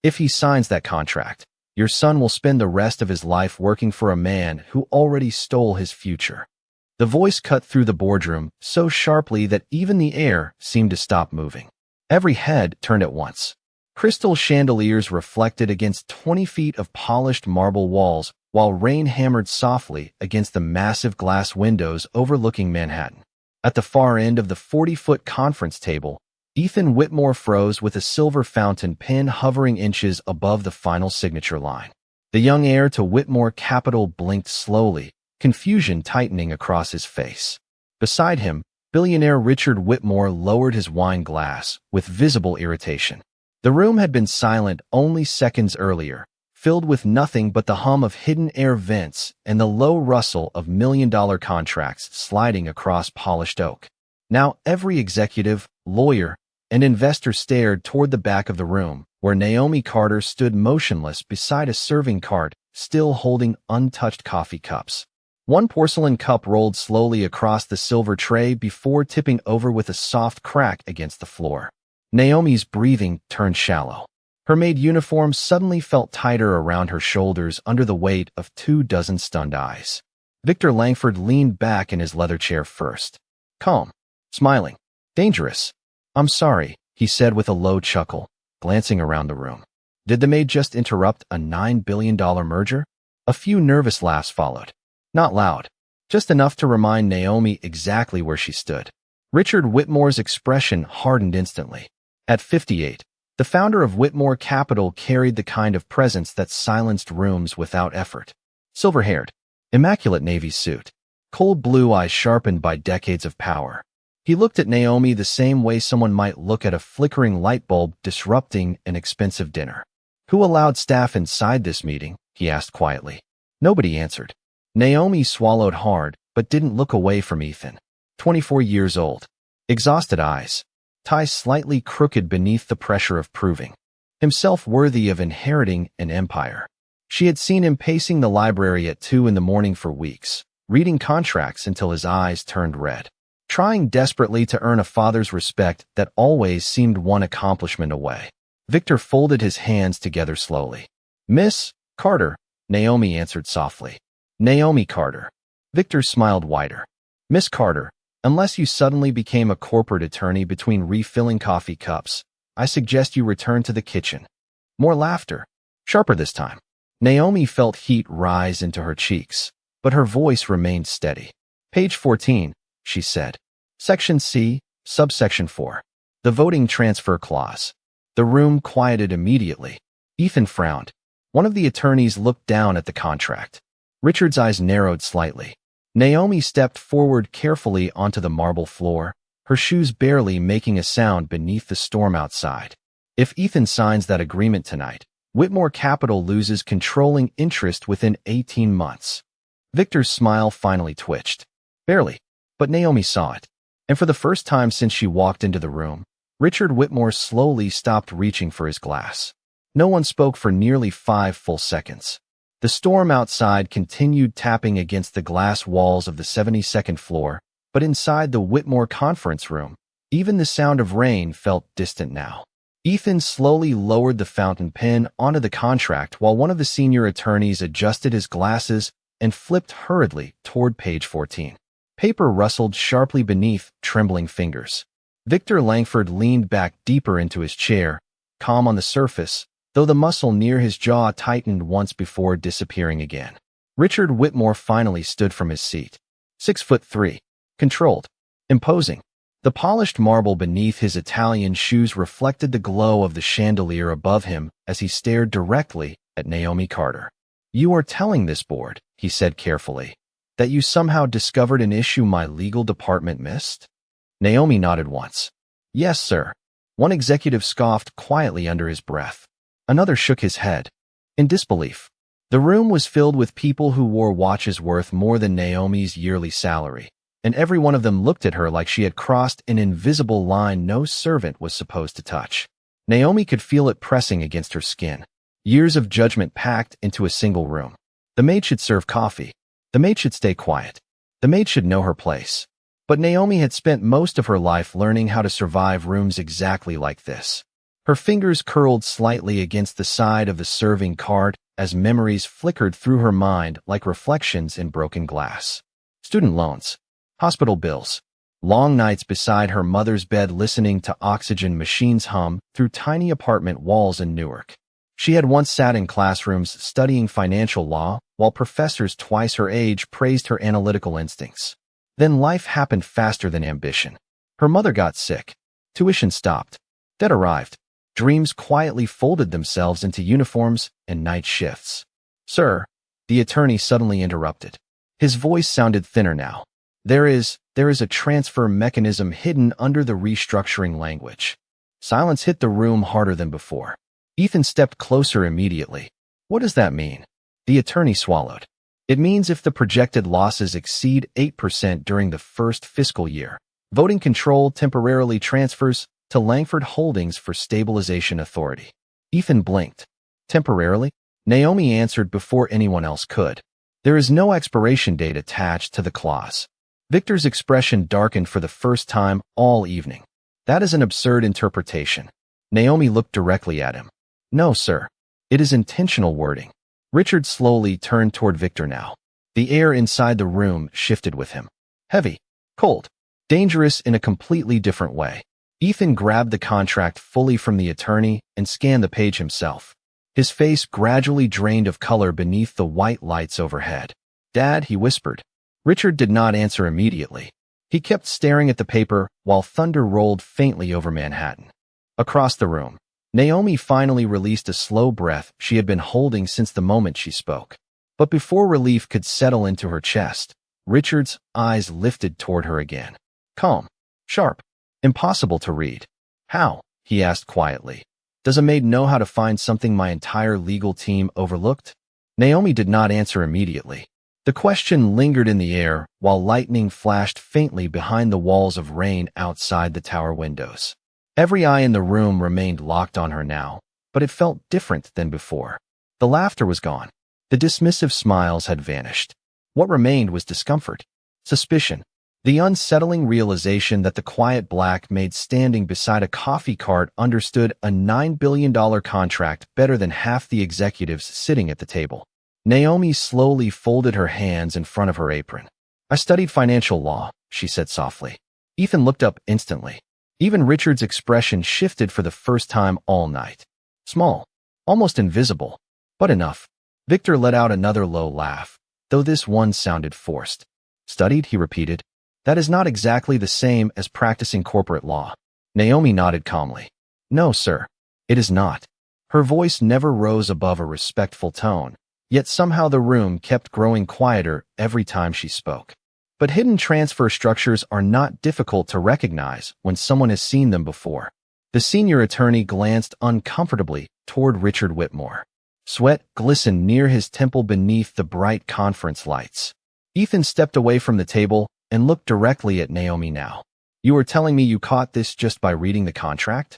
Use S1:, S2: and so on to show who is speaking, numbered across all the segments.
S1: If he signs that contract, your son will spend the rest of his life working for a man who already stole his future. The voice cut through the boardroom so sharply that even the air seemed to stop moving. Every head turned at once. Crystal chandeliers reflected against 20 feet of polished marble walls, while rain hammered softly against the massive glass windows overlooking Manhattan. At the far end of the 40-foot conference table, Ethan Whitmore froze with a silver fountain pen hovering inches above the final signature line. The young heir to Whitmore Capital blinked slowly, confusion tightening across his face. Beside him, billionaire Richard Whitmore lowered his wine glass with visible irritation. The room had been silent only seconds earlier, filled with nothing but the hum of hidden air vents and the low rustle of million-dollar contracts sliding across polished oak. Now every executive, lawyer, and investor stared toward the back of the room, where Naomi Carter stood motionless beside a serving cart, still holding untouched coffee cups. One porcelain cup rolled slowly across the silver tray before tipping over with a soft crack against the floor. Naomi's breathing turned shallow. Her maid uniform suddenly felt tighter around her shoulders under the weight of 24 stunned eyes. Victor Langford leaned back in his leather chair first. Calm. Smiling. Dangerous. I'm sorry, he said with a low chuckle, glancing around the room. Did the maid just interrupt a $9 billion merger? A few nervous laughs followed. Not loud. Just enough to remind Naomi exactly where she stood. Richard Whitmore's expression hardened instantly. At 58, the founder of Whitmore Capital carried the kind of presence that silenced rooms without effort. Silver-haired, immaculate navy suit, cold blue eyes sharpened by decades of power. He looked at Naomi the same way someone might look at a flickering light bulb disrupting an expensive dinner. Who allowed staff inside this meeting? He asked quietly. Nobody answered. Naomi swallowed hard, but didn't look away from Ethan. 24 years old. Exhausted eyes. Ties slightly crooked beneath the pressure of proving himself worthy of inheriting an empire. She had seen him pacing the library at 2 in the morning for weeks, reading contracts until his eyes turned red. Trying desperately to earn a father's respect that always seemed one accomplishment away. Victor folded his hands together slowly. Miss Carter, Naomi answered softly. Naomi Carter. Victor smiled wider. Miss Carter, unless you suddenly became a corporate attorney between refilling coffee cups, I suggest you return to the kitchen. More laughter. Sharper this time. Naomi felt heat rise into her cheeks, but her voice remained steady. Page 14. She said. Section C, subsection 4. The voting transfer clause. The room quieted immediately. Ethan frowned. One of the attorneys looked down at the contract. Richard's eyes narrowed slightly. Naomi stepped forward carefully onto the marble floor, her shoes barely making a sound beneath the storm outside. If Ethan signs that agreement tonight, Whitmore Capital loses controlling interest within 18 months. Victor's smile finally twitched. Barely. But Naomi saw it, and for the first time since she walked into the room, Richard Whitmore slowly stopped reaching for his glass. No one spoke for nearly 5 full seconds. The storm outside continued tapping against the glass walls of the 72nd floor, but inside the Whitmore conference room, even the sound of rain felt distant now. Ethan slowly lowered the fountain pen onto the contract while one of the senior attorneys adjusted his glasses and flipped hurriedly toward page 14. Paper rustled sharply beneath trembling fingers. Victor Langford leaned back deeper into his chair, calm on the surface, though the muscle near his jaw tightened once before disappearing again. Richard Whitmore finally stood from his seat. 6'3", controlled, imposing. The polished marble beneath his Italian shoes reflected the glow of the chandelier above him as he stared directly at Naomi Carter. You are telling this board, he said carefully, that you somehow discovered an issue my legal department missed? Naomi nodded once. Yes, sir. One executive scoffed quietly under his breath. Another shook his head, in disbelief. The room was filled with people who wore watches worth more than Naomi's yearly salary, and every one of them looked at her like she had crossed an invisible line no servant was supposed to touch. Naomi could feel it pressing against her skin. Years of judgment packed into a single room. The maid should serve coffee. The maid should stay quiet. The maid should know her place. But Naomi had spent most of her life learning how to survive rooms exactly like this. Her fingers curled slightly against the side of the serving cart as memories flickered through her mind like reflections in broken glass. Student loans, hospital bills, long nights beside her mother's bed listening to oxygen machines hum through tiny apartment walls in Newark. She had once sat in classrooms studying financial law while professors twice her age praised her analytical instincts. Then life happened faster than ambition. Her mother got sick. Tuition stopped. Debt arrived. Dreams quietly folded themselves into uniforms and night shifts. "Sir," the attorney suddenly interrupted. His voice sounded thinner now. There is a transfer mechanism hidden under the restructuring language." Silence hit the room harder than before. Ethan stepped closer immediately. "What does that mean?" The attorney swallowed. "It means if the projected losses exceed 8% during the first fiscal year, voting control temporarily transfers to Langford Holdings for stabilization authority." Ethan blinked. "Temporarily?" Naomi answered before anyone else could. "There is no expiration date attached to the clause." Victor's expression darkened for the first time all evening. "That is an absurd interpretation." Naomi looked directly at him. "No, sir. It is intentional wording." Richard slowly turned toward Victor now. The air inside the room shifted with him. Heavy, cold, dangerous in a completely different way. Ethan grabbed the contract fully from the attorney and scanned the page himself. His face gradually drained of color beneath the white lights overhead. "Dad," he whispered. Richard did not answer immediately. He kept staring at the paper while thunder rolled faintly over Manhattan. Across the room, Naomi finally released a slow breath she had been holding since the moment she spoke. But before relief could settle into her chest, Richard's eyes lifted toward her again. Calm, sharp, impossible to read. "How?" he asked quietly. "Does a maid know how to find something my entire legal team overlooked?" Naomi did not answer immediately. The question lingered in the air while lightning flashed faintly behind the walls of rain outside the tower windows. Every eye in the room remained locked on her now, but it felt different than before. The laughter was gone. The dismissive smiles had vanished. What remained was discomfort, suspicion, the unsettling realization that the quiet black maid standing beside a coffee cart understood a $9 billion contract better than half the executives sitting at the table. Naomi slowly folded her hands in front of her apron. "I studied financial law," she said softly. Ethan looked up instantly. Even Richard's expression shifted for the first time all night. Small, almost invisible, but enough. Victor let out another low laugh, though this one sounded forced. "Studied?" he repeated. "That is not exactly the same as practicing corporate law." Naomi nodded calmly. "No, sir, it is not." Her voice never rose above a respectful tone. Yet somehow the room kept growing quieter every time she spoke. But hidden transfer structures are not difficult to recognize when someone has seen them before. The senior attorney glanced uncomfortably toward Richard Whitmore. Sweat glistened near his temple beneath the bright conference lights. Ethan stepped away from the table and looked directly at Naomi now. "You are telling me you caught this just by reading the contract?"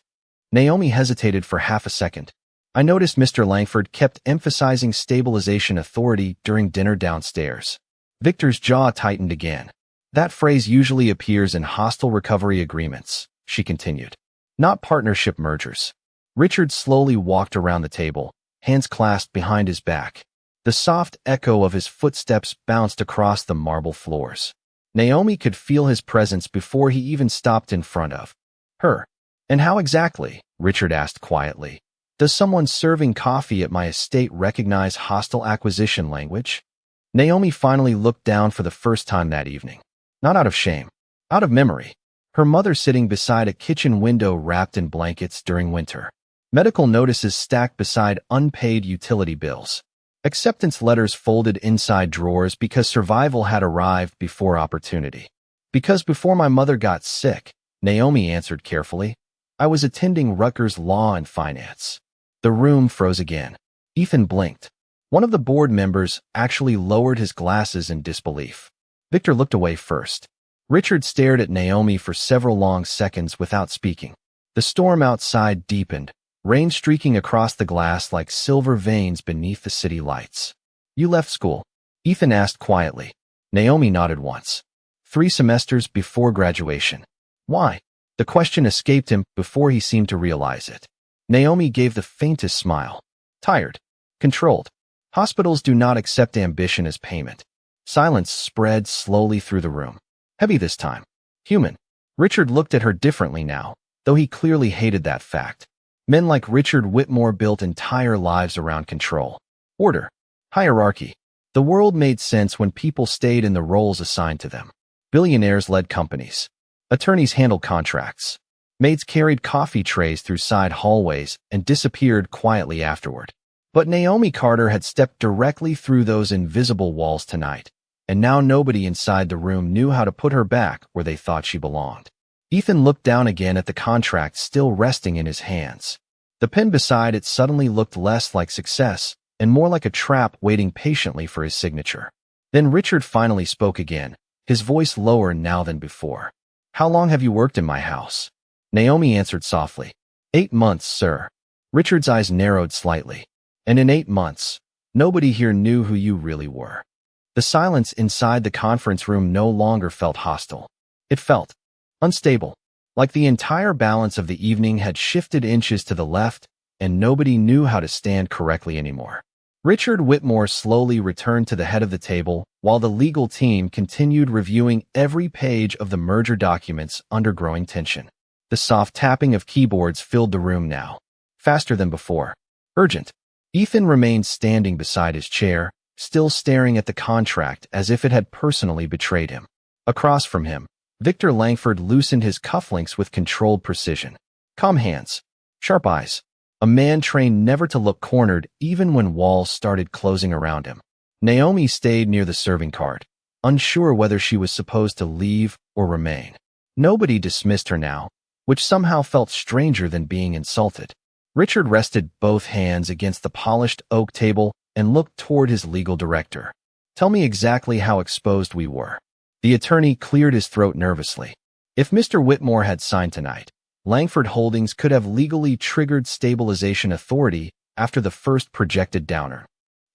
S1: Naomi hesitated for half a second. "I noticed Mr. Langford kept emphasizing stabilization authority during dinner downstairs." Victor's jaw tightened again. "That phrase usually appears in hostile recovery agreements," she continued, "not partnership mergers." Richard slowly walked around the table, hands clasped behind his back. The soft echo of his footsteps bounced across the marble floors. Naomi could feel his presence before he even stopped in front of her. "And how exactly?" Richard asked quietly. "Does someone serving coffee at my estate recognize hostile acquisition language?" Naomi finally looked down for the first time that evening. Not out of shame, out of memory. Her mother sitting beside a kitchen window wrapped in blankets during winter. Medical notices stacked beside unpaid utility bills. Acceptance letters folded inside drawers because survival had arrived before opportunity. "Because before my mother got sick," Naomi answered carefully, "I was attending Rutgers Law and Finance." The room froze again. Ethan blinked. One of the board members actually lowered his glasses in disbelief. Victor looked away first. Richard stared at Naomi for several long seconds without speaking. The storm outside deepened, rain streaking across the glass like silver veins beneath the city lights. "You left school?" Ethan asked quietly. Naomi nodded once. 3 semesters before graduation. "Why?" The question escaped him before he seemed to realize it. Naomi gave the faintest smile. Tired. Controlled. Hospitals do not accept ambition as payment. Silence spread slowly through the room. Heavy this time. Human. Richard looked at her differently now, though he clearly hated that fact. Men like Richard Whitmore built entire lives around control. Order. Hierarchy. The world made sense when people stayed in the roles assigned to them. Billionaires led companies. Attorneys handled contracts. Maids carried coffee trays through side hallways and disappeared quietly afterward. But Naomi Carter had stepped directly through those invisible walls tonight, and now nobody inside the room knew how to put her back where they thought she belonged. Ethan looked down again at the contract still resting in his hands. The pen beside it suddenly looked less like success and more like a trap waiting patiently for his signature. Then Richard finally spoke again, his voice lower now than before. How long have you worked in my house? Naomi answered softly. 8 months, sir. Richard's eyes narrowed slightly. And in 8 months, nobody here knew who you really were. The silence inside the conference room no longer felt hostile. It felt unstable, like the entire balance of the evening had shifted inches to the left, and nobody knew how to stand correctly anymore. Richard Whitmore slowly returned to the head of the table while the legal team continued reviewing every page of the merger documents under growing tension. The soft tapping of keyboards filled the room now, faster than before. Urgent. Ethan remained standing beside his chair, still staring at the contract as if it had personally betrayed him. Across from him, Victor Langford loosened his cufflinks with controlled precision. Calm hands. Sharp eyes. A man trained never to look cornered even when walls started closing around him. Naomi stayed near the serving cart, unsure whether she was supposed to leave or remain. Nobody dismissed her now, which somehow felt stranger than being insulted. Richard rested both hands against the polished oak table and looked toward his legal director. Tell me exactly how exposed we were. The attorney cleared his throat nervously. If Mr. Whitmore had signed tonight, Langford Holdings could have legally triggered stabilization authority after the first projected downer.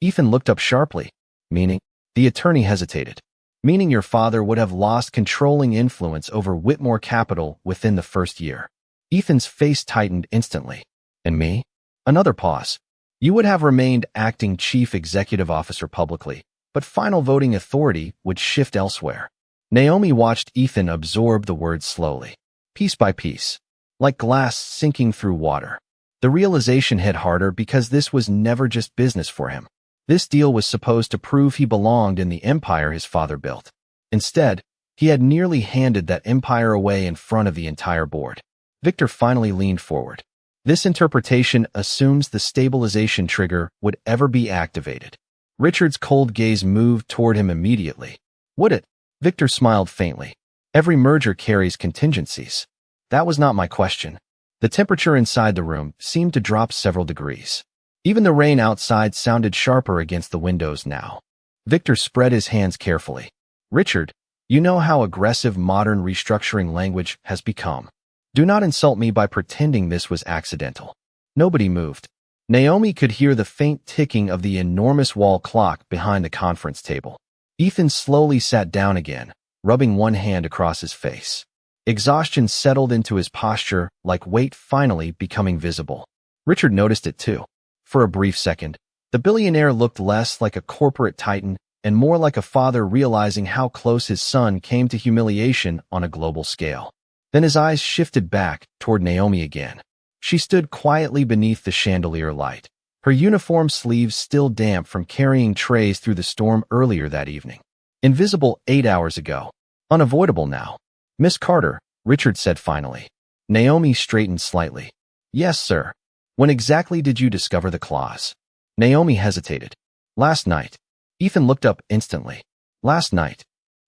S1: Ethan looked up sharply. Meaning? The attorney hesitated. Meaning your father would have lost controlling influence over Whitmore Capital within the first year. Ethan's face tightened instantly. And me? Another pause. You would have remained acting chief executive officer publicly, but final voting authority would shift elsewhere. Naomi watched Ethan absorb the words slowly, piece by piece, like glass sinking through water. The realization hit harder because this was never just business for him. This deal was supposed to prove he belonged in the empire his father built. Instead, he had nearly handed that empire away in front of the entire board. Victor finally leaned forward. This interpretation assumes the stabilization trigger would ever be activated. Richard's cold gaze moved toward him immediately. Would it? Victor smiled faintly. Every merger carries contingencies. That was not my question. The temperature inside the room seemed to drop several degrees. Even the rain outside sounded sharper against the windows now. Victor spread his hands carefully. Richard, you know how aggressive modern restructuring language has become. Do not insult me by pretending this was accidental. Nobody moved. Naomi could hear the faint ticking of the enormous wall clock behind the conference table. Ethan slowly sat down again, rubbing one hand across his face. Exhaustion settled into his posture like weight finally becoming visible. Richard noticed it too. For a brief second, the billionaire looked less like a corporate titan and more like a father realizing how close his son came to humiliation on a global scale. Then his eyes shifted back toward Naomi again. She stood quietly beneath the chandelier light, her uniform sleeves still damp from carrying trays through the storm earlier that evening. Invisible 8 hours ago. Unavoidable now. Miss Carter, Richard said finally. Naomi straightened slightly. Yes, sir. When exactly did you discover the clause? Naomi hesitated. Last night. Ethan looked up instantly. Last night.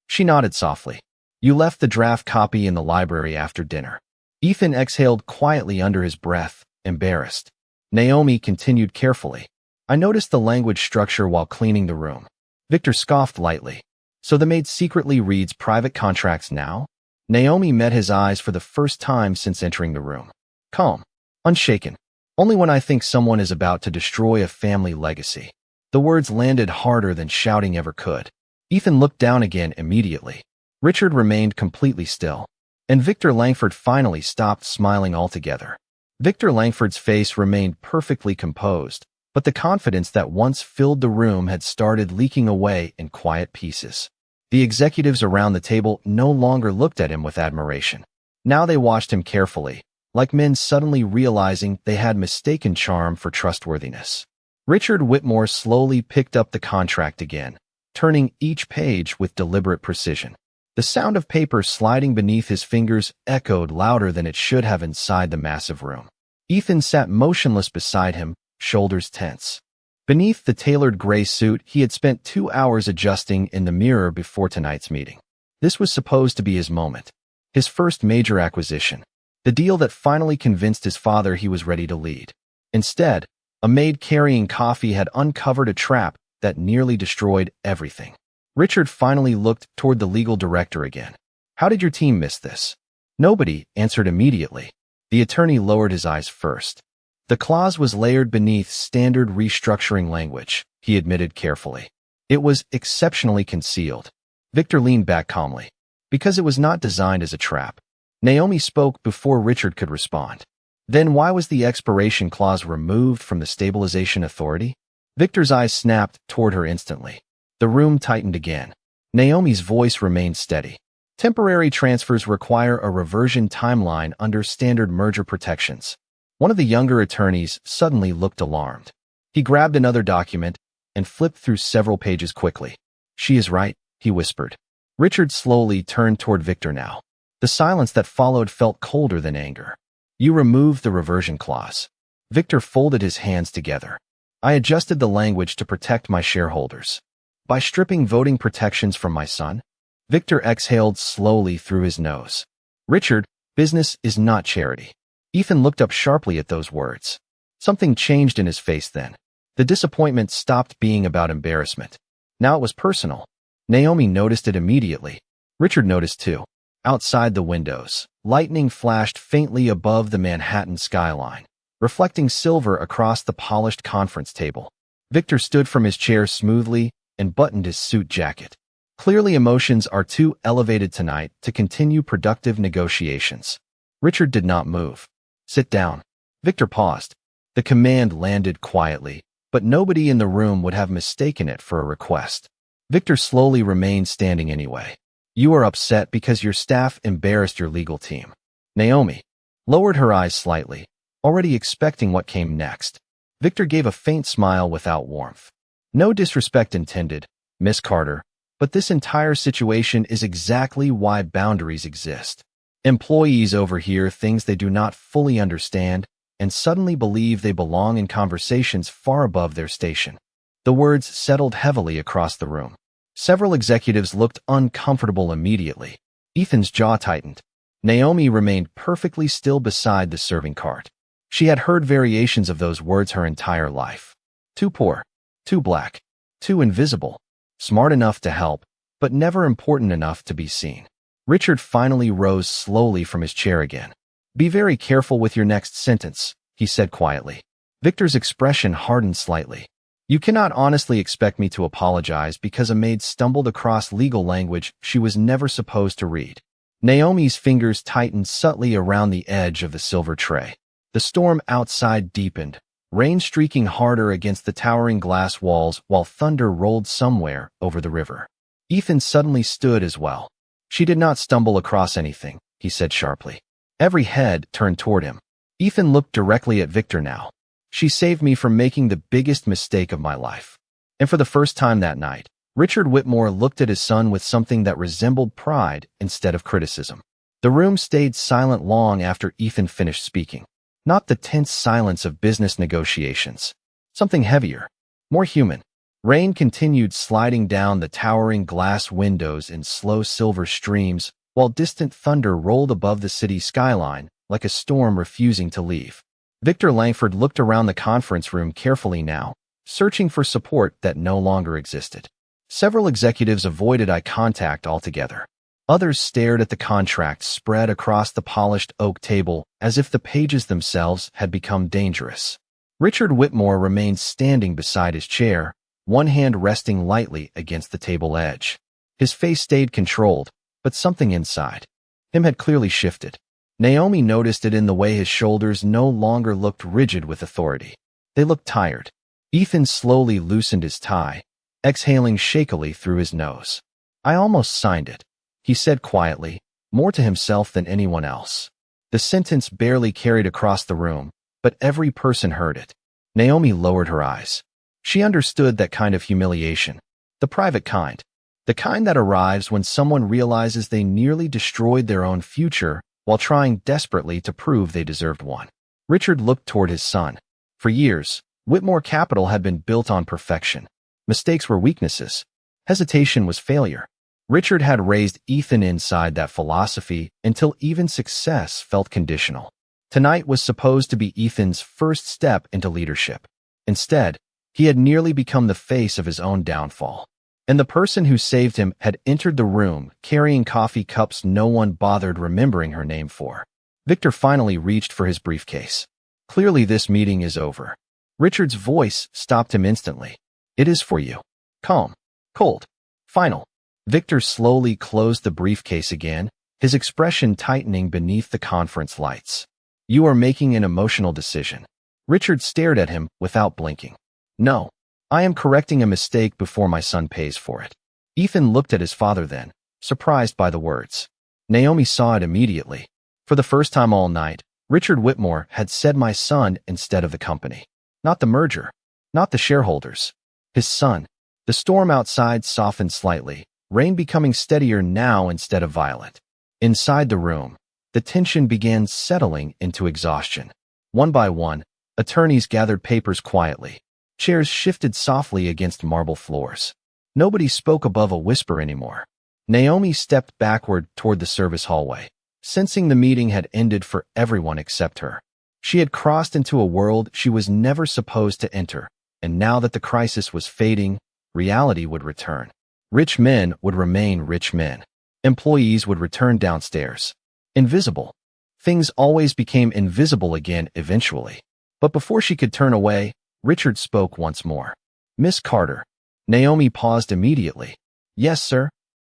S1: She nodded softly. You left the draft copy in the library after dinner. Ethan exhaled quietly under his breath, embarrassed. Naomi continued carefully. I noticed the language structure while cleaning the room. Victor scoffed lightly. So the maid secretly reads private contracts now? Naomi met his eyes for the first time since entering the room. Calm. Unshaken. Only when I think someone is about to destroy a family legacy. The words landed harder than shouting ever could. Ethan looked down again immediately. Richard remained completely still. And Victor Langford finally stopped smiling altogether. Victor Langford's face remained perfectly composed, but the confidence that once filled the room had started leaking away in quiet pieces. The executives around the table no longer looked at him with admiration. Now they watched him carefully, like men suddenly realizing they had mistaken charm for trustworthiness. Richard Whitmore slowly picked up the contract again, turning each page with deliberate precision. The sound of paper sliding beneath his fingers echoed louder than it should have inside the massive room. Ethan sat motionless beside him, shoulders tense. Beneath the tailored gray suit, he had spent 2 hours adjusting in the mirror before tonight's meeting. This was supposed to be his moment, his first major acquisition, the deal that finally convinced his father he was ready to lead. Instead, a maid carrying coffee had uncovered a trap that nearly destroyed everything. Richard finally looked toward the legal director again. "How did your team miss this?" Nobody answered immediately. The attorney lowered his eyes first. The clause was layered beneath standard restructuring language, he admitted carefully. It was exceptionally concealed. Victor leaned back calmly. Because it was not designed as a trap. Naomi spoke before Richard could respond. Then why was the expiration clause removed from the stabilization authority? Victor's eyes snapped toward her instantly. The room tightened again. Naomi's voice remained steady. Temporary transfers require a reversion timeline under standard merger protections. One of the younger attorneys suddenly looked alarmed. He grabbed another document and flipped through several pages quickly. "She is right," he whispered. Richard slowly turned toward Victor now. The silence that followed felt colder than anger. "You removed the reversion clause." Victor folded his hands together. "I adjusted the language to protect my shareholders. By stripping voting protections from my son?" Victor exhaled slowly through his nose. "Richard, business is not charity." Ethan looked up sharply at those words. Something changed in his face then. The disappointment stopped being about embarrassment. Now it was personal. Naomi noticed it immediately. Richard noticed too. Outside the windows, lightning flashed faintly above the Manhattan skyline, reflecting silver across the polished conference table. Victor stood from his chair smoothly and buttoned his suit jacket. Clearly emotions are too elevated tonight to continue productive negotiations. Richard did not move. "Sit down." Victor paused. The command landed quietly, but nobody in the room would have mistaken it for a request. Victor slowly remained standing anyway. "You are upset because your staff embarrassed your legal team." Naomi lowered her eyes slightly, already expecting what came next. Victor gave a faint smile without warmth. "No disrespect intended, Miss Carter, but this entire situation is exactly why boundaries exist. Employees overhear things they do not fully understand and suddenly believe they belong in conversations far above their station." The words settled heavily across the room. Several executives looked uncomfortable immediately. Ethan's jaw tightened. Naomi remained perfectly still beside the serving cart. She had heard variations of those words her entire life. Too poor, too black, too invisible, smart enough to help, but never important enough to be seen. Richard finally rose slowly from his chair again. "Be very careful with your next sentence," he said quietly. Victor's expression hardened slightly. "You cannot honestly expect me to apologize because a maid stumbled across legal language she was never supposed to read." Naomi's fingers tightened subtly around the edge of the silver tray. The storm outside deepened, rain streaking harder against the towering glass walls while thunder rolled somewhere over the river. Ethan suddenly stood as well. "She did not stumble across anything," he said sharply. Every head turned toward him. Ethan looked directly at Victor now. "She saved me from making the biggest mistake of my life." And for the first time that night, Richard Whitmore looked at his son with something that resembled pride instead of criticism. The room stayed silent long after Ethan finished speaking. Not the tense silence of business negotiations. Something heavier, more human. Rain continued sliding down the towering glass windows in slow silver streams, while distant thunder rolled above the city skyline like a storm refusing to leave. Victor Langford looked around the conference room carefully now, searching for support that no longer existed. Several executives avoided eye contact altogether. Others stared at the contract spread across the polished oak table as if the pages themselves had become dangerous. Richard Whitmore remained standing beside his chair, one hand resting lightly against the table edge. His face stayed controlled, but something inside him had clearly shifted. Naomi noticed it in the way his shoulders no longer looked rigid with authority. They looked tired. Ethan slowly loosened his tie, exhaling shakily through his nose. "I almost signed it," he said quietly, more to himself than anyone else. The sentence barely carried across the room, but every person heard it. Naomi lowered her eyes. She understood that kind of humiliation, the private kind, the kind that arrives when someone realizes they nearly destroyed their own future while trying desperately to prove they deserved one. Richard looked toward his son. For years, Whitmore Capital had been built on perfection. Mistakes were weaknesses. Hesitation was failure. Richard had raised Ethan inside that philosophy until even success felt conditional. Tonight was supposed to be Ethan's first step into leadership. Instead, he had nearly become the face of his own downfall. And the person who saved him had entered the room, carrying coffee cups no one bothered remembering her name for. Victor finally reached for his briefcase. "Clearly this meeting is over." Richard's voice stopped him instantly. "It is for you." Calm. Cold. Final. Victor slowly closed the briefcase again, his expression tightening beneath the conference lights. "You are making an emotional decision." Richard stared at him without blinking. "No. I am correcting a mistake before my son pays for it." Ethan looked at his father then, surprised by the words. Naomi saw it immediately. For the first time all night, Richard Whitmore had said my son instead of the company. Not the merger. Not the shareholders. His son. The storm outside softened slightly, rain becoming steadier now instead of violent. Inside the room, the tension began settling into exhaustion. One by one, attorneys gathered papers quietly. Chairs shifted softly against marble floors. Nobody spoke above a whisper anymore. Naomi stepped backward toward the service hallway, sensing the meeting had ended for everyone except her. She had crossed into a world she was never supposed to enter, and now that the crisis was fading, reality would return. Rich men would remain rich men. Employees would return downstairs. Invisible. Things always became invisible again eventually. But before she could turn away, Richard spoke once more. "Miss Carter." Naomi paused immediately. "Yes, sir."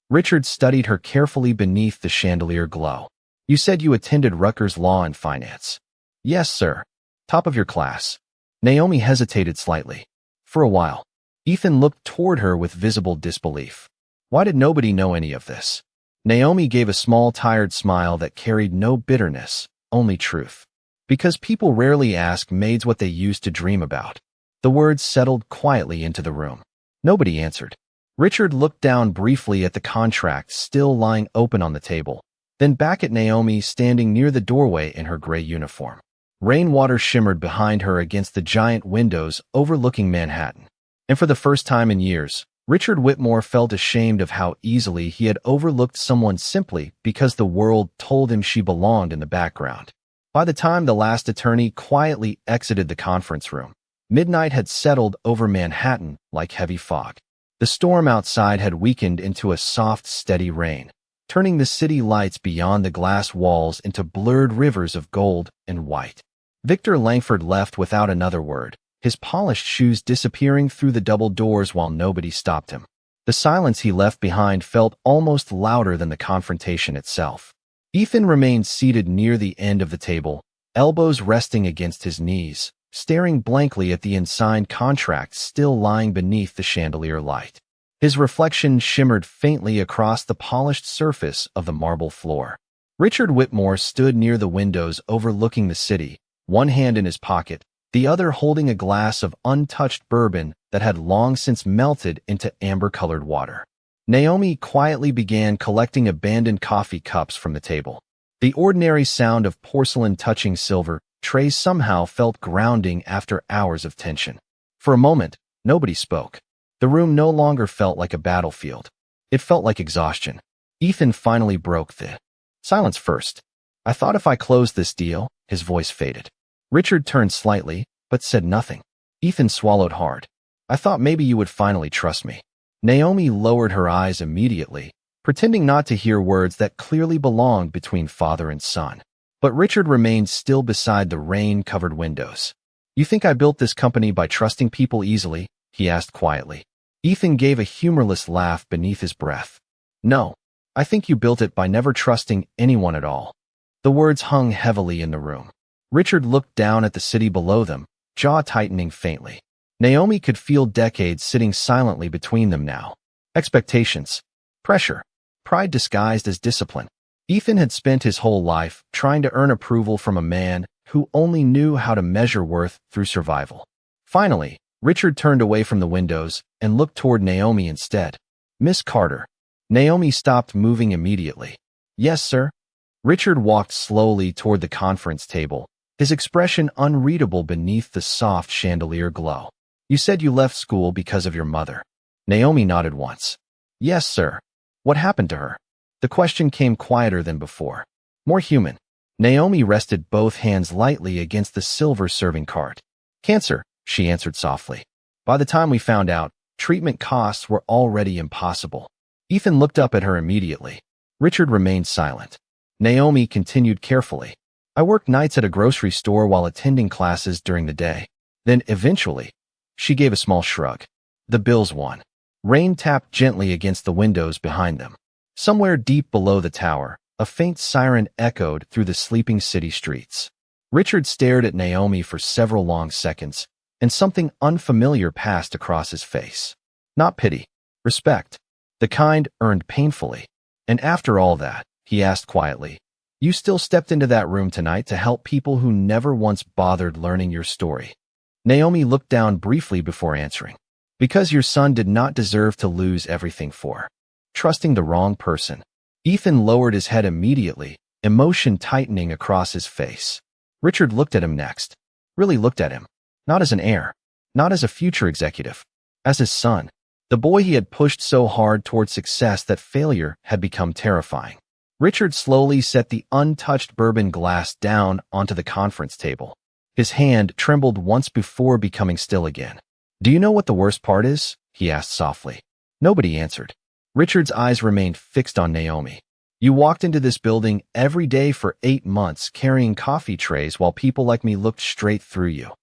S1: Richard studied her carefully beneath the chandelier glow. "You said you attended Rutgers Law and Finance." "Yes, sir." "Top of your class." Naomi hesitated slightly. For a while, Ethan looked toward her with visible disbelief. Why did nobody know any of this? Naomi gave a small, tired smile that carried no bitterness, only truth. Because people rarely ask maids what they used to dream about. The words settled quietly into the room. Nobody answered. Richard looked down briefly at the contract still lying open on the table, then back at Naomi standing near the doorway in her gray uniform. Rainwater shimmered behind her against the giant windows overlooking Manhattan. And for the first time in years, Richard Whitmore felt ashamed of how easily he had overlooked someone simply because the world told him she belonged in the background. By the time the last attorney quietly exited the conference room, midnight had settled over Manhattan like heavy fog. The storm outside had weakened into a soft, steady rain, turning the city lights beyond the glass walls into blurred rivers of gold and white. Victor Langford left without another word, his polished shoes disappearing through the double doors while nobody stopped him. The silence he left behind felt almost louder than the confrontation itself. Ethan remained seated near the end of the table, elbows resting against his knees, staring blankly at the unsigned contract still lying beneath the chandelier light. His reflection shimmered faintly across the polished surface of the marble floor. Richard Whitmore stood near the windows overlooking the city, one hand in his pocket, the other holding a glass of untouched bourbon that had long since melted into amber-colored water. Naomi quietly began collecting abandoned coffee cups from the table. The ordinary sound of porcelain touching silver trays somehow felt grounding after hours of tension. For a moment, nobody spoke. The room no longer felt like a battlefield. It felt like exhaustion. Ethan finally broke the silence first. "I thought if I closed this deal," his voice faded. Richard turned slightly, but said nothing. Ethan swallowed hard. "I thought maybe you would finally trust me." Naomi lowered her eyes immediately, pretending not to hear words that clearly belonged between father and son. But Richard remained still beside the rain-covered windows. "You think I built this company by trusting people easily?" he asked quietly. Ethan gave a humorless laugh beneath his breath. "No, I think you built it by never trusting anyone at all." The words hung heavily in the room. Richard looked down at the city below them, jaw tightening faintly. Naomi could feel decades sitting silently between them now. Expectations, pressure, pride disguised as discipline. Ethan had spent his whole life trying to earn approval from a man who only knew how to measure worth through survival. Finally, Richard turned away from the windows and looked toward Naomi instead. "Miss Carter." Naomi stopped moving immediately. "Yes, sir." Richard walked slowly toward the conference table, his expression unreadable beneath the soft chandelier glow. "You said you left school because of your mother." Naomi nodded once. "Yes, sir." "What happened to her?" The question came quieter than before, more human. Naomi rested both hands lightly against the silver serving cart. "Cancer," she answered softly. "By the time we found out, treatment costs were already impossible." Ethan looked up at her immediately. Richard remained silent. Naomi continued carefully. "I worked nights at a grocery store while attending classes during the day. Then, eventually," she gave a small shrug. "The bills won." Rain tapped gently against the windows behind them. Somewhere deep below the tower, a faint siren echoed through the sleeping city streets. Richard stared at Naomi for several long seconds, and something unfamiliar passed across his face. Not pity, respect, the kind earned painfully. "And after all that," he asked quietly, "you still stepped into that room tonight to help people who never once bothered learning your story." Naomi looked down briefly before answering. "Because your son did not deserve to lose everything for trusting the wrong person." Ethan lowered his head immediately, emotion tightening across his face. Richard looked at him next. Really looked at him. Not as an heir. Not as a future executive. As his son. The boy he had pushed so hard toward success that failure had become terrifying. Richard slowly set the untouched bourbon glass down onto the conference table. His hand trembled once before becoming still again. "Do you know what the worst part is?" he asked softly. Nobody answered. Richard's eyes remained fixed on Naomi. "You walked into this building every day for 8 months carrying coffee trays while people like me looked straight through you."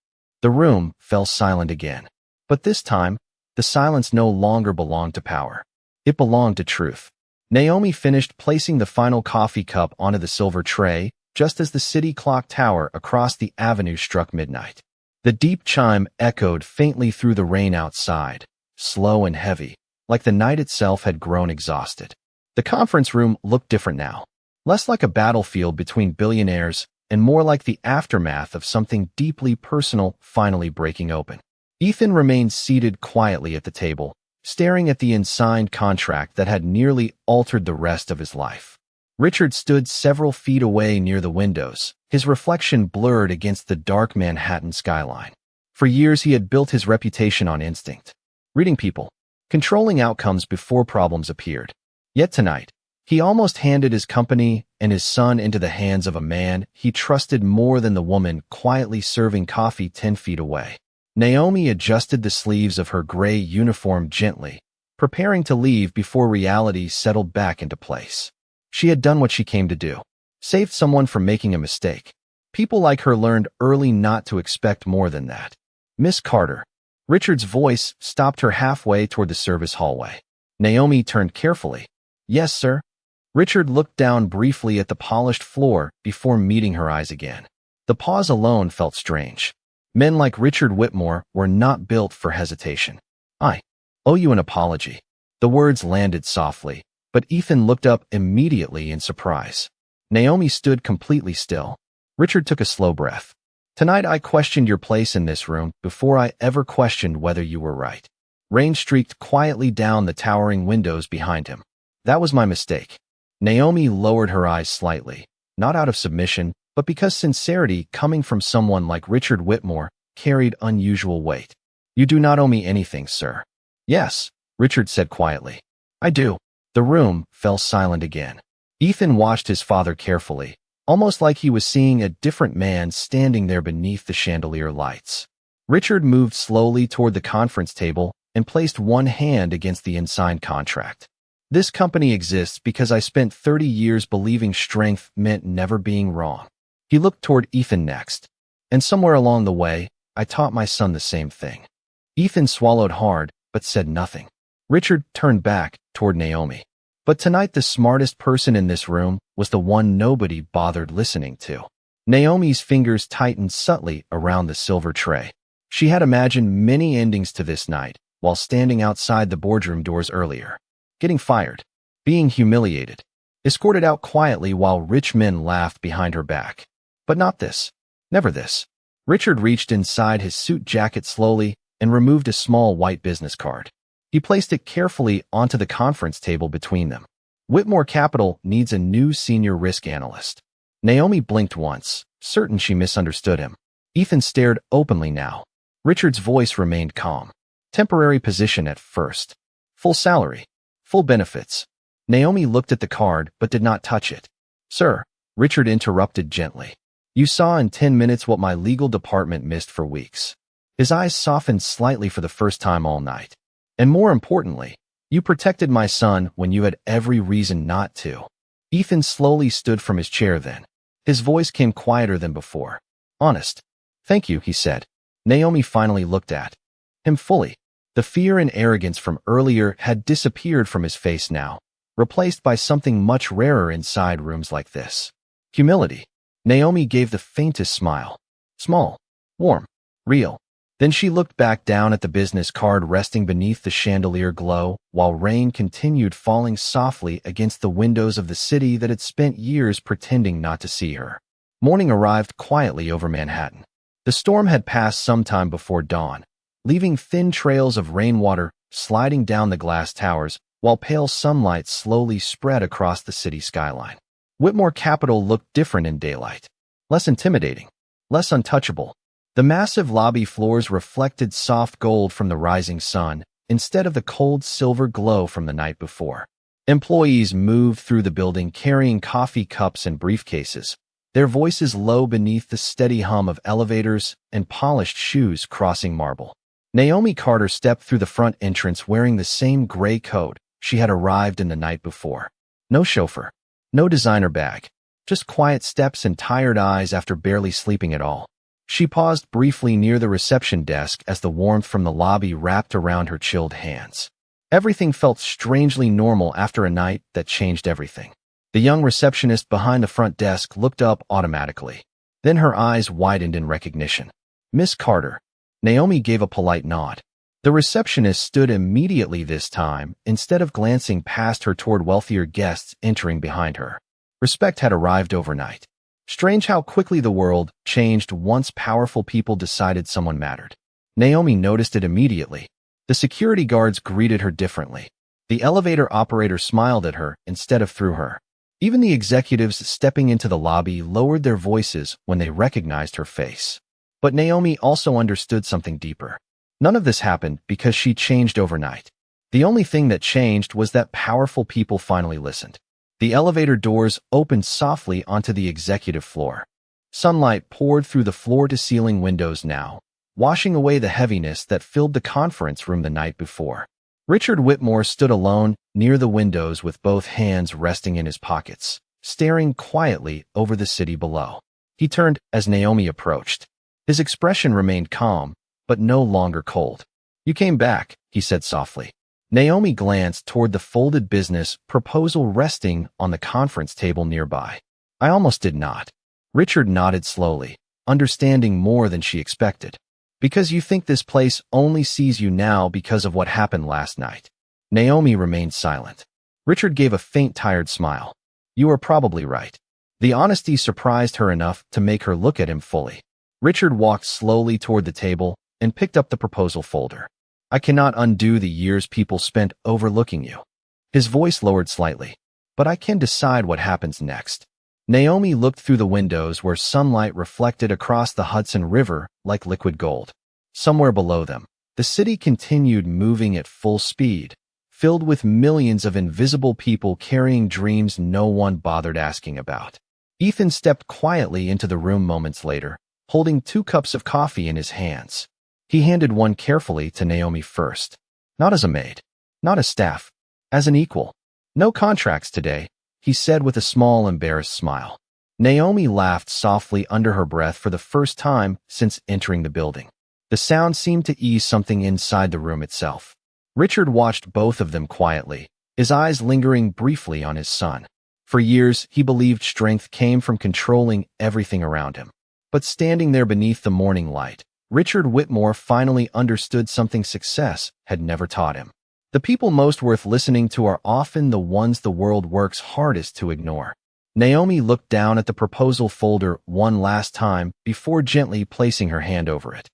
S1: The room fell silent again. But this time, the silence no longer belonged to power. It belonged to truth. Naomi finished placing the final coffee cup onto the silver tray just as the city clock tower across the avenue struck midnight. The deep chime echoed faintly through the rain outside, slow and heavy, like the night itself had grown exhausted. The conference room looked different now, less like a battlefield between billionaires and more like the aftermath of something deeply personal finally breaking open. Ethan remained seated quietly at the table, staring at the unsigned contract that had nearly altered the rest of his life. Richard stood several feet away near the windows, his reflection blurred against the dark Manhattan skyline. For years he had built his reputation on instinct, reading people, controlling outcomes before problems appeared. Yet tonight, he almost handed his company and his son into the hands of a man he trusted more than the woman quietly serving coffee 10 feet away. Naomi adjusted the sleeves of her gray uniform gently, preparing to leave before reality settled back into place. She had done what she came to do, saved someone from making a mistake. People like her learned early not to expect more than that. "Miss Carter." Richard's voice stopped her halfway toward the service hallway. Naomi turned carefully. "Yes, sir." Richard looked down briefly at the polished floor before meeting her eyes again. The pause alone felt strange. Men like Richard Whitmore were not built for hesitation. "I owe you an apology." The words landed softly, but Ethan looked up immediately in surprise. Naomi stood completely still. Richard took a slow breath. "Tonight I questioned your place in this room before I ever questioned whether you were right." Rain streaked quietly down the towering windows behind him. "That was my mistake." Naomi lowered her eyes slightly, not out of submission, but because sincerity coming from someone like Richard Whitmore carried unusual weight. "You do not owe me anything, sir." "Yes," Richard said quietly. "I do." The room fell silent again. Ethan watched his father carefully, almost like he was seeing a different man standing there beneath the chandelier lights. Richard moved slowly toward the conference table and placed one hand against the unsigned contract. "This company exists because I spent 30 years believing strength meant never being wrong." He looked toward Ethan next. "And somewhere along the way, I taught my son the same thing." Ethan swallowed hard, but said nothing. Richard turned back toward Naomi. But tonight the smartest person in this room was the one nobody bothered listening to. Naomi's fingers tightened subtly around the silver tray. She had imagined many endings to this night while standing outside the boardroom doors earlier. Getting fired, being humiliated, escorted out quietly while rich men laughed behind her back. But not this. Never this. Richard reached inside his suit jacket slowly and removed a small white business card. He placed it carefully onto the conference table between them. Whitmore Capital needs a new senior risk analyst. Naomi blinked once, certain she misunderstood him. Ethan stared openly now. Richard's voice remained calm. Temporary position at first. Full salary. Full benefits. Naomi looked at the card but did not touch it. Sir, Richard interrupted gently. You saw in 10 minutes what my legal department missed for weeks. His eyes softened slightly for the first time all night. And more importantly, you protected my son when you had every reason not to. Ethan slowly stood from his chair then. His voice came quieter than before. Honest. Thank you, he said. Naomi finally looked at him fully. The fear and arrogance from earlier had disappeared from his face now, replaced by something much rarer inside rooms like this. Humility. Naomi gave the faintest smile. Small, warm, real. Then she looked back down at the business card resting beneath the chandelier glow, while rain continued falling softly against the windows of the city that had spent years pretending not to see her. Morning arrived quietly over Manhattan. The storm had passed some time before dawn, leaving thin trails of rainwater sliding down the glass towers, while pale sunlight slowly spread across the city skyline. Whitmore Capital looked different in daylight. Less intimidating. Less untouchable. The massive lobby floors reflected soft gold from the rising sun, instead of the cold silver glow from the night before. Employees moved through the building carrying coffee cups and briefcases, their voices low beneath the steady hum of elevators and polished shoes crossing marble. Naomi Carter stepped through the front entrance wearing the same gray coat she had arrived in the night before. No chauffeur. No designer bag. Just quiet steps and tired eyes after barely sleeping at all. She paused briefly near the reception desk as the warmth from the lobby wrapped around her chilled hands. Everything felt strangely normal after a night that changed everything. The young receptionist behind the front desk looked up automatically. Then her eyes widened in recognition. Miss Carter. Naomi gave a polite nod. The receptionist stood immediately this time, instead of glancing past her toward wealthier guests entering behind her. Respect had arrived overnight. Strange how quickly the world changed once powerful people decided someone mattered. Naomi noticed it immediately. The security guards greeted her differently. The elevator operator smiled at her instead of through her. Even the executives stepping into the lobby lowered their voices when they recognized her face. But Naomi also understood something deeper. None of this happened because she changed overnight. The only thing that changed was that powerful people finally listened. The elevator doors opened softly onto the executive floor. Sunlight poured through the floor-to-ceiling windows now, washing away the heaviness that filled the conference room the night before. Richard Whitmore stood alone near the windows with both hands resting in his pockets, staring quietly over the city below. He turned as Naomi approached. His expression remained calm, but no longer cold. "You came back," he said softly. Naomi glanced toward the folded business proposal resting on the conference table nearby. "I almost did not." Richard nodded slowly, understanding more than she expected. "Because you think this place only sees you now because of what happened last night." Naomi remained silent. Richard gave a faint, tired smile. "You are probably right." The honesty surprised her enough to make her look at him fully. Richard walked slowly toward the table and picked up the proposal folder. "I cannot undo the years people spent overlooking you." His voice lowered slightly. "But I can decide what happens next." Naomi looked through the windows where sunlight reflected across the Hudson River like liquid gold. Somewhere below them, the city continued moving at full speed, filled with millions of invisible people carrying dreams no one bothered asking about. Ethan stepped quietly into the room moments later, holding 2 cups of coffee in his hands. He handed one carefully to Naomi first. "Not as a maid. Not as staff. As an equal. No contracts today," he said with a small, embarrassed smile. Naomi laughed softly under her breath for the first time since entering the building. The sound seemed to ease something inside the room itself. Richard watched both of them quietly, his eyes lingering briefly on his son. For years, he believed strength came from controlling everything around him. But standing there beneath the morning light, Richard Whitmore finally understood something success had never taught him. The people most worth listening to are often the ones the world works hardest to ignore. Naomi looked down at the proposal folder one last time before gently placing her hand over it.